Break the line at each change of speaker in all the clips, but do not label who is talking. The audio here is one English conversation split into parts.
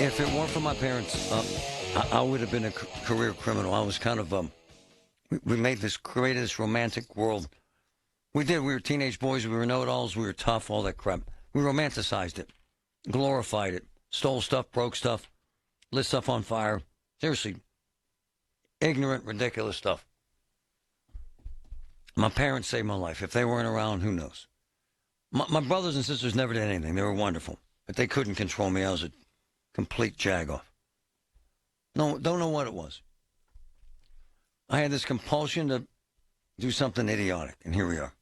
If it weren't for my parents, I would have been a career criminal. I was kind of, we made this, created this romantic world. We did. We were teenage boys. We were know-it-alls. We were tough, all that crap. We romanticized it, glorified it, stole stuff, broke stuff, lit stuff on fire. Seriously, ignorant, ridiculous stuff. My parents saved my life. If they weren't around, who knows? My brothers and sisters never did anything. They were wonderful, but they couldn't control me. I was a complete jag-off. No, don't know what it was. I had this compulsion to do something idiotic, and here we are.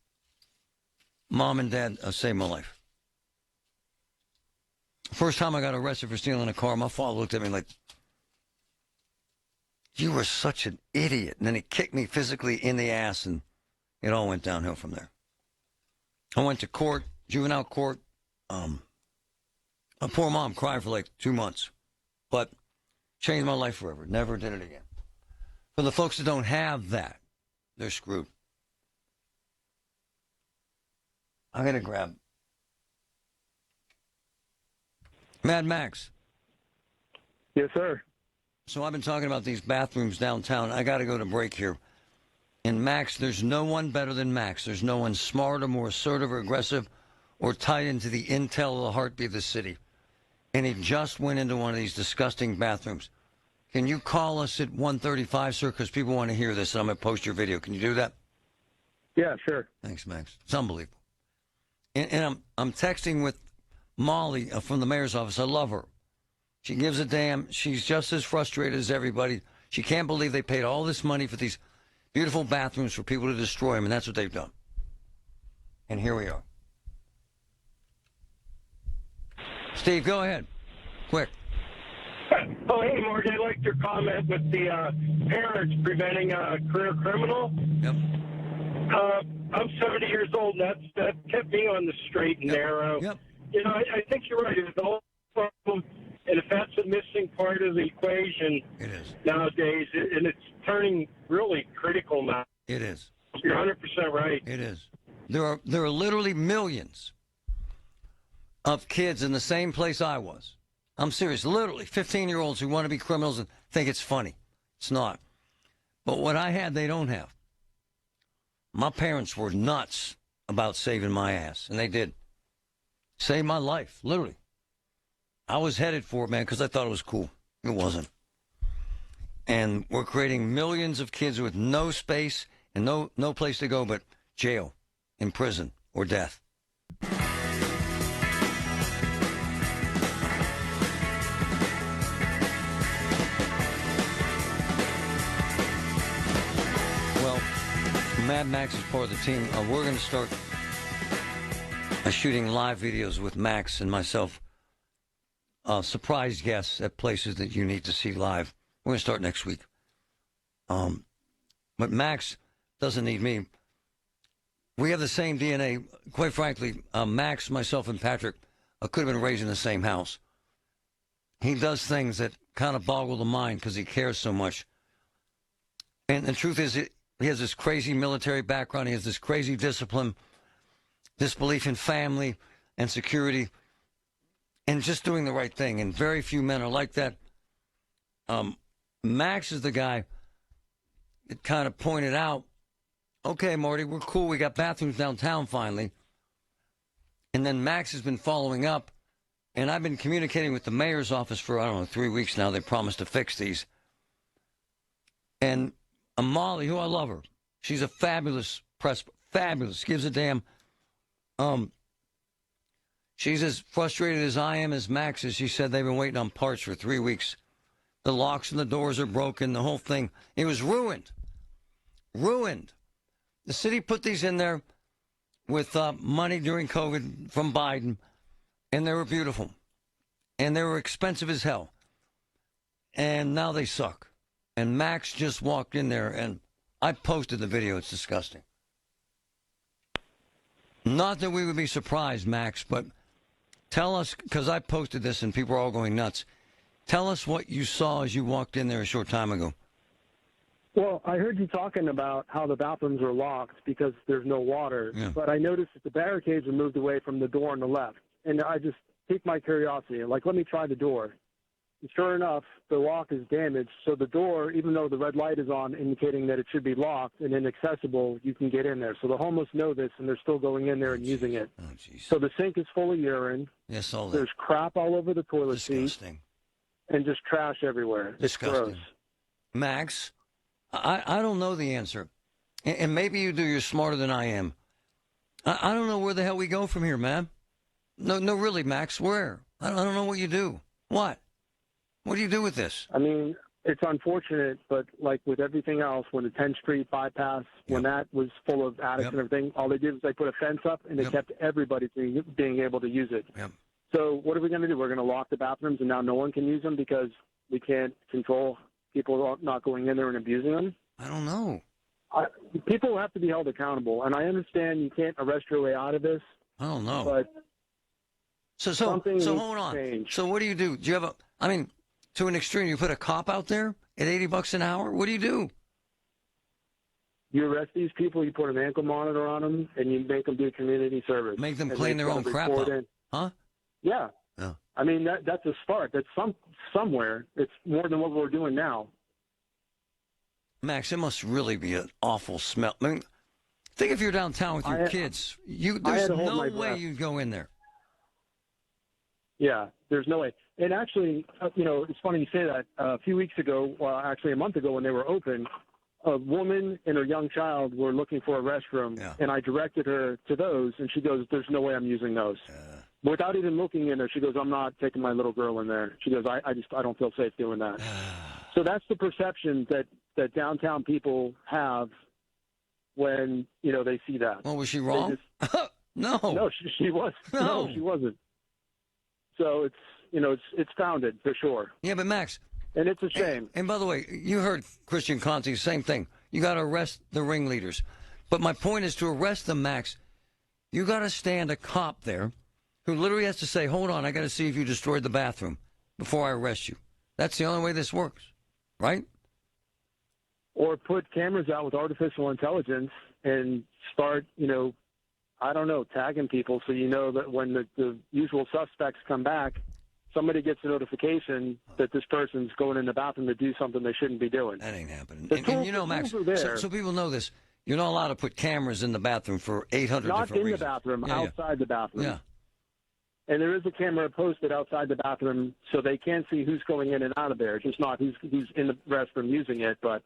Mom and Dad saved my life. First time I got arrested for stealing a car, my father looked at me like, you were such an idiot. And then he kicked me physically in the ass, and it all went downhill from there. I went to court, juvenile court. My poor mom cried for like 2 months, but changed my life forever. Never did it again. For the folks that don't have that, they're screwed. I got to grab Mad Max.
Yes, sir.
So I've been talking about these bathrooms downtown. I got to go to break here. And Max, there's no one better than Max. There's no one smarter, more assertive or aggressive or tied into the intel of the heartbeat of the city. And he just went into one of these disgusting bathrooms. Can you call us at 1:35, sir? Because people want to hear this, and I'm going to post your video. Can you do that?
Yeah, sure.
Thanks, Max. It's unbelievable. And I'm texting with Molly from the mayor's office. I love her. She gives a damn. She's just as frustrated as everybody. She can't believe they paid all this money for these beautiful bathrooms for people to destroy them, and that's what they've done. And here we are. Steve, go ahead. Quick.
Oh, hey, Marty, I liked your comment with the parents preventing a career criminal.
Yep.
I'm 70 years old, and that kept me on the straight and narrow.
Yep.
You know, I think you're right. It's all problem, and if that's a missing part of the equation
It is.
nowadays, and it's turning really critical now.
It is.
You're 100% right.
It is. There are literally millions of kids in the same place I was. I'm serious. Literally 15-year-olds who want to be criminals and think it's funny. It's not. But what I had, they don't have. My parents were nuts about saving my ass, and they did. Saved my life, literally. I was headed for it, man, because I thought it was cool. It wasn't. And we're creating millions of kids with no space and no place to go but jail, in prison, or death. Well, Mad Max is part of the team. We're going to start shooting live videos with Max and myself. Surprise guests at places that you need to see live. We're going to start next week. But Max doesn't need me. We have the same DNA. Quite frankly, Max, myself, and Patrick could have been raised in the same house. He does things that kind of boggle the mind because he cares so much. And the truth is, he has this crazy military background. He has this crazy discipline, this belief in family and security, and just doing the right thing. And very few men are like that. Max is the guy that kind of pointed out, okay, Marty, we're cool. We got bathrooms downtown finally. And then Max has been following up, and I've been communicating with the mayor's office for, 3 weeks now. They promised to fix these. And Molly, who I love her, she's a fabulous fabulous, gives a damn. She's as frustrated as I am, as Max is. She said they've been waiting on parts for 3 weeks. The locks and the doors are broken, the whole thing. It was ruined. Ruined. The city put these in there with money during COVID from Biden, and they were beautiful. And they were expensive as hell. And now they suck. And Max just walked in there, and I posted the video. It's disgusting. Not that we would be surprised, Max, but tell us, because I posted this and people are all going nuts. Tell us what you saw as you walked in there a short time ago.
Well, I heard you talking about how the bathrooms are locked because there's no water,
Yeah.
but I noticed that the barricades are moved away from the door on the left, and I just piqued my curiosity. Like, let me try the door.
sure enough, the lock is damaged. So the door, even though the red light is on, indicating that it should be locked and inaccessible, you can get in there. So the homeless know this, and they're still going in there and using it.
Oh, jeez.
So the sink is full of urine.
Yes, all that.
There's crap all over the toilet seat.
Disgusting.
And just trash everywhere.
Disgusting.
It's gross.
Max, I don't know the answer. And maybe you do. You're smarter than I am. I don't know where the hell we go from here, man. No, really, Max. Where? I don't know what you do. What? What do you do with this?
I mean, it's unfortunate, but like with everything else, when the 10th Street bypass, when that was full of addicts and everything, all they did was they put a fence up and they kept everybody being able to use it.
Yep.
So what are we going to do? We're going to lock the bathrooms and now no one can use them because we can't control people not going in there and abusing them?
I don't know.
People have to be held accountable, and I understand you can't arrest your way out of this.
I don't know.
But
so hold on.
Change.
So what do? Do you have I mean, to an extreme, you put a cop out there at $80 an hour? What do you do?
You arrest these people, you put an ankle monitor on them, and you make them do community service.
Make them clean their own crap up. Huh?
Yeah.
Yeah.
I mean, that's a start. That's somewhere. It's more than what we're doing now.
Max, it must really be an awful smell. I mean, think if you're downtown with your kids. There's no way you'd go in there.
Yeah, there's no way. And actually, it's funny you say that. A few weeks ago, actually a month ago when they were open, a woman and her young child were looking for a restroom, and I directed her to those, and she goes, there's no way I'm using those. Without even looking in there, she goes, I'm not taking my little girl in there. She goes, I don't feel safe doing that. So that's the perception that downtown people have when, they see that.
Well, was she wrong? No.
No, she was. No, she wasn't. So it's founded for sure.
Yeah, but Max.
And it's a shame.
And by the way, you heard Christian Conte, same thing. You got to arrest the ringleaders. But my point is to arrest them, Max, you got to stand a cop there who literally has to say, hold on, I got to see if you destroyed the bathroom before I arrest you. That's the only way this works, right?
Or put cameras out with artificial intelligence and start, I don't know, tagging people so you know that when the usual suspects come back, somebody gets a notification that this person's going in the bathroom to do something they shouldn't be doing.
That ain't happening. And Max, so people know this. You're not allowed to put cameras in the bathroom for 800 different reasons.
Not in the bathroom, outside the bathroom.
Yeah.
And there is a camera posted outside the bathroom so they can see who's going in and out of there. It's just not who's in the restroom using it, but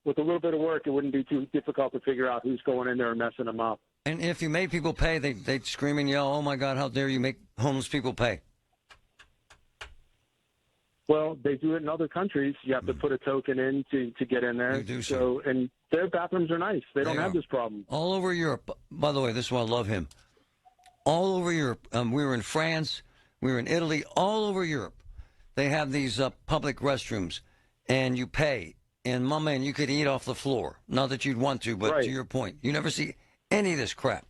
with a little bit of work, it wouldn't be too difficult to figure out who's going in there and messing them up.
And if you made people pay, they'd scream and yell, oh, my God, how dare you make homeless people pay?
Well, they do it in other countries. You have to put a token in to get in there.
You do so.
And their bathrooms are nice. They don't have this problem.
All over Europe. By the way, this is why I love him. All over Europe. We were in France. We were in Italy. All over Europe. They have these public restrooms, and you pay. And, my man, you could eat off the floor. Not that you'd want to, but to your point, you never see any of this crap.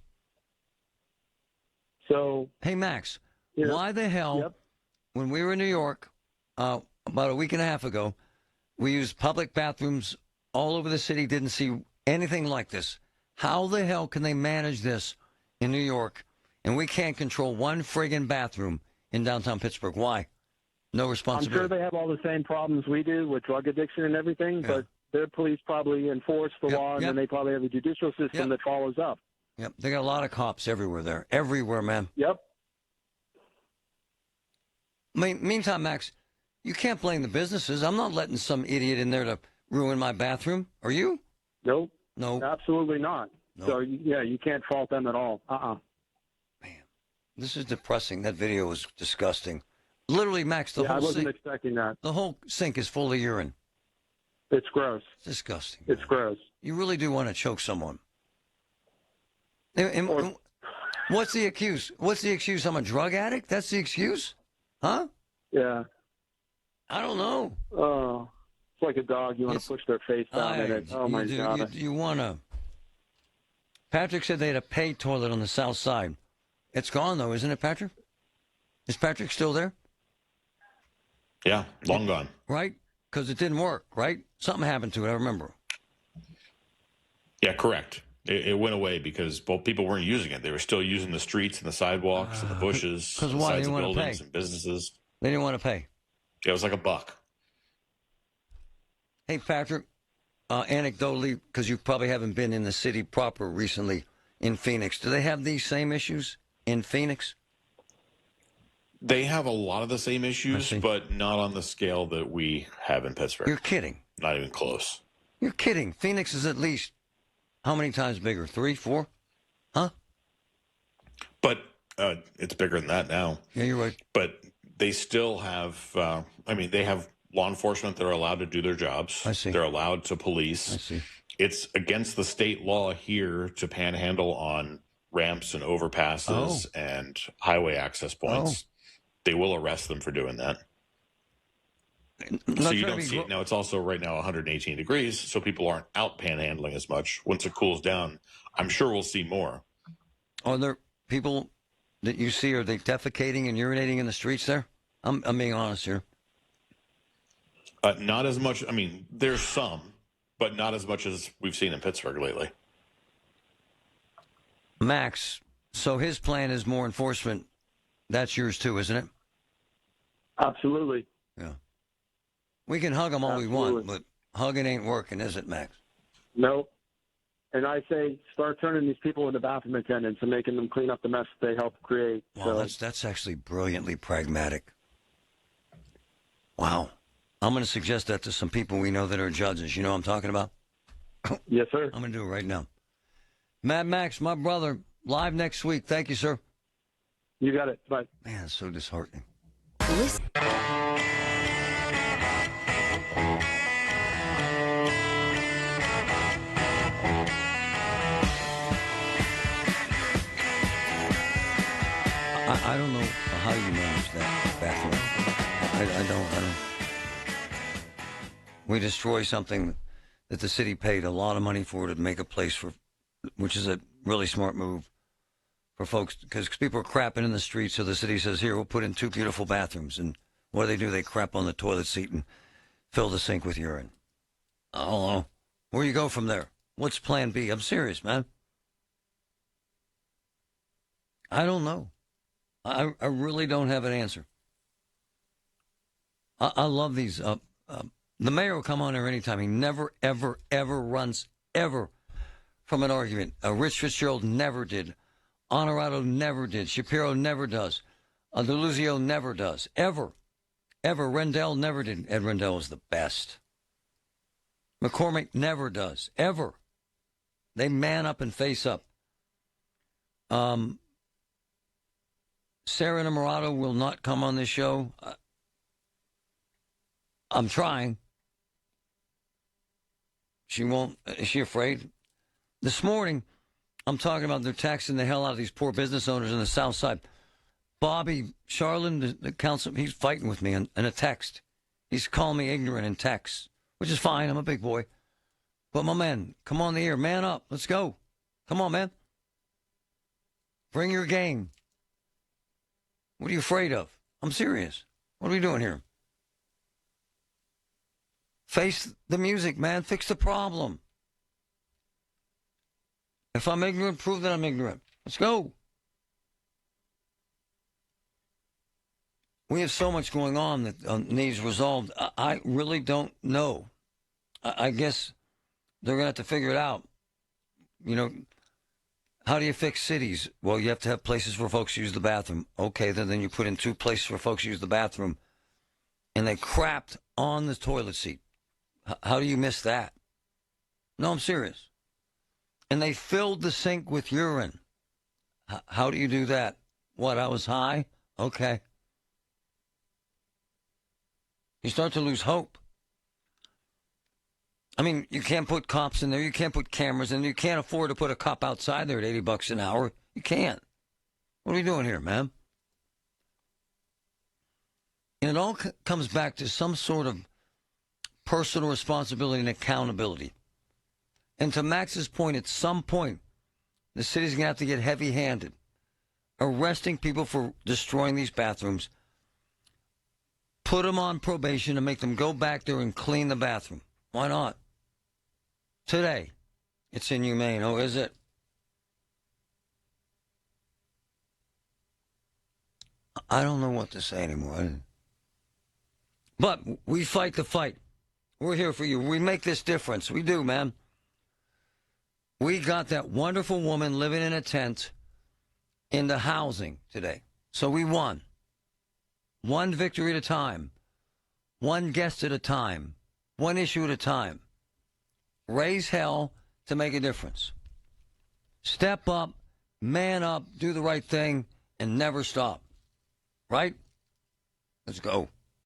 So,
hey, Max, why the hell, when we were in New York about a week and a half ago, we used public bathrooms all over the city, didn't see anything like this. How the hell can they manage this in New York, and we can't control one friggin' bathroom in downtown Pittsburgh? Why? No responsibility.
I'm sure they have all the same problems we do with drug addiction and everything, but their police probably enforce the law, and then they probably have a judicial system that follows up.
Yep, they got a lot of cops everywhere there. Everywhere, man.
Yep.
Meantime, Max, you can't blame the businesses. I'm not letting some idiot in there to ruin my bathroom. Are you?
Nope.
No.
Absolutely not. Nope. So, you can't fault them at all. Man,
this is depressing. That video was disgusting. Literally, Max, the whole
I wasn't
sink,
expecting that.
The whole sink is full of urine.
It's gross.
It's disgusting.
It's gross.
You really do want to choke someone. And what's the excuse? What's the excuse? I'm a drug addict? That's the excuse? Huh?
Yeah.
I don't know.
Oh, it's like a dog. You want to push their face down in it. Oh, my God.
You want to. Patrick said they had a pay toilet on the south side. It's gone, though, isn't it, Patrick? Is Patrick still there?
Yeah, long gone.
Right? Because it didn't work, right? Something happened to it, I remember.
Yeah, correct. It went away because people weren't using it. They were still using the streets and the sidewalks and the bushes,
the
sides
of
buildings and businesses.
They didn't want to pay.
Yeah, it was like $1.
Hey, Patrick, anecdotally, because you probably haven't been in the city proper recently in Phoenix, do they have these same issues in Phoenix?
They have a lot of the same issues, but not on the scale that we have in Pittsburgh.
You're kidding.
Not even close.
You're kidding. Phoenix is at least how many times bigger? 3, 4? Huh?
But it's bigger than that now.
Yeah, you're right.
But they still have, they have law enforcement that are allowed to do their jobs.
I see.
They're allowed to police.
I see.
It's against the state law here to panhandle on ramps and overpasses and highway access points. They will arrest them for doing that. So you don't see it. Now, it's also right now 118 degrees, so people aren't out panhandling as much. Once it cools down, I'm sure we'll see more.
Are there people that you see, are they defecating and urinating in the streets there? I'm being honest here.
Not as much. I mean, there's some, but not as much as we've seen in Pittsburgh lately.
Max, so his plan is more enforcement. That's yours too, isn't it?
Absolutely.
Yeah. We can hug them all we want, but hugging ain't working, is it, Max?
No. And I say start turning these people into bathroom attendants and making them clean up the mess they helped create.
Wow, that's actually brilliantly pragmatic. Wow. I'm going to suggest that to some people we know that are judges. You know what I'm talking about?
Yes, sir.
I'm going to do it right now. Mad Max, my brother, live next week. Thank you, sir.
You got it. Bye.
Man, it's so disheartening.
Listen.
I don't know how you manage that bathroom. I don't. We destroy something that the city paid a lot of money for to make a place for, which is a really smart move for folks, because people are crapping in the streets, so the city says, here, we'll put in 2 beautiful bathrooms. And what do? They crap on the toilet seat and fill the sink with urine. I don't know. Where you go from there? What's plan B? I'm serious, man. I don't know. I really don't have an answer. I love these. The mayor will come on here anytime. He never, ever, ever runs, ever, from an argument. Rich Fitzgerald never did. Honorado never did. Shapiro never does. DeLuzio never does. Ever. Ever. Rendell never did. Ed Rendell was the best. McCormick never does. Ever. They man up and face up. Sarah Namorado will not come on this show. I'm trying. She won't. Is she afraid? This morning, I'm talking about they're taxing the hell out of these poor business owners in the South Side. Bobby Charlin, the council, he's fighting with me in a text. He's calling me ignorant in text, which is fine. I'm a big boy. But my man, come on the air. Man up. Let's go. Come on, man. Bring your game. What are you afraid of? I'm serious. What are we doing here? Face the music, man. Fix the problem. If I'm ignorant, prove that I'm ignorant. Let's go. We have so much going on that needs resolved. I really don't know. I guess they're going to have to figure it out. You know, how do you fix cities? Well, you have to have places where folks use the bathroom. Okay, then you put in 2 places where folks use the bathroom, and they crapped on the toilet seat. How do you miss that? No, I'm serious. And they filled the sink with urine. How do you do that? What, I was high? Okay. You start to lose hope. I mean, you can't put cops in there. You can't put cameras in there. You can't afford to put a cop outside there at $80 an hour. You can't. What are we doing here, man? And it all comes back to some sort of personal responsibility and accountability. And to Max's point, at some point, the city's going to have to get heavy-handed, arresting people for destroying these bathrooms, put them on probation and make them go back there and clean the bathroom. Why not? Today. It's inhumane. Oh, is it? I don't know what to say anymore. But we fight the fight. We're here for you. We make this difference. We do, man. We got that wonderful woman living in a tent into housing today. So we won. One victory at a time. One guest at a time. One issue at a time. Raise hell to make a difference. Step up, man up, do the right thing, and never stop. Right? Let's go.